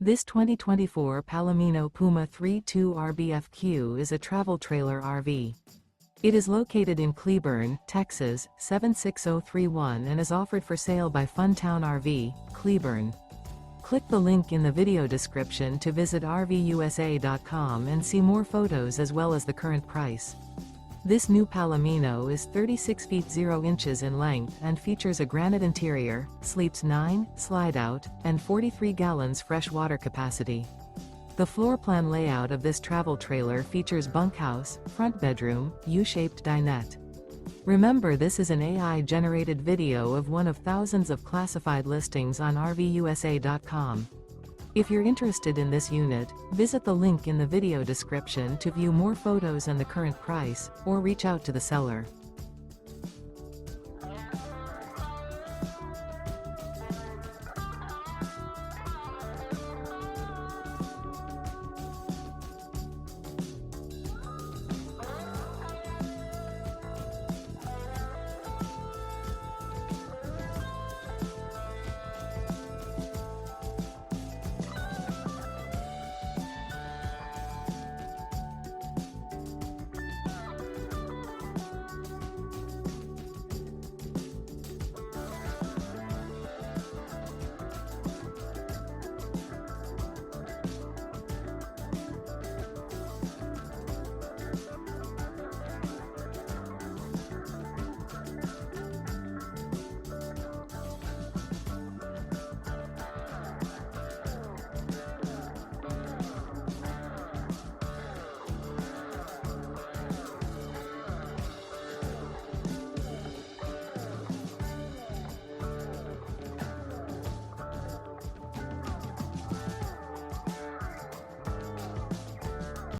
This 2024 Palomino Puma 3.2 RBFQ is a travel trailer RV. It is located in Cleburne, Texas, 76031 and is offered for sale by Funtown RV, Cleburne. Click the link in the video description to visit RVUSA.com and see more photos as well as the current price. This new Palomino is 36 feet 0 inches in length and features a granite interior, sleeps 9, slide-out, and 43 gallons fresh water capacity. The floor plan layout of this travel trailer features bunkhouse, front bedroom, U-shaped dinette. Remember, this is an AI-generated video of one of thousands of classified listings on RVUSA.com. If you're interested in this unit, visit the link in the video description to view more photos and the current price, or reach out to the seller.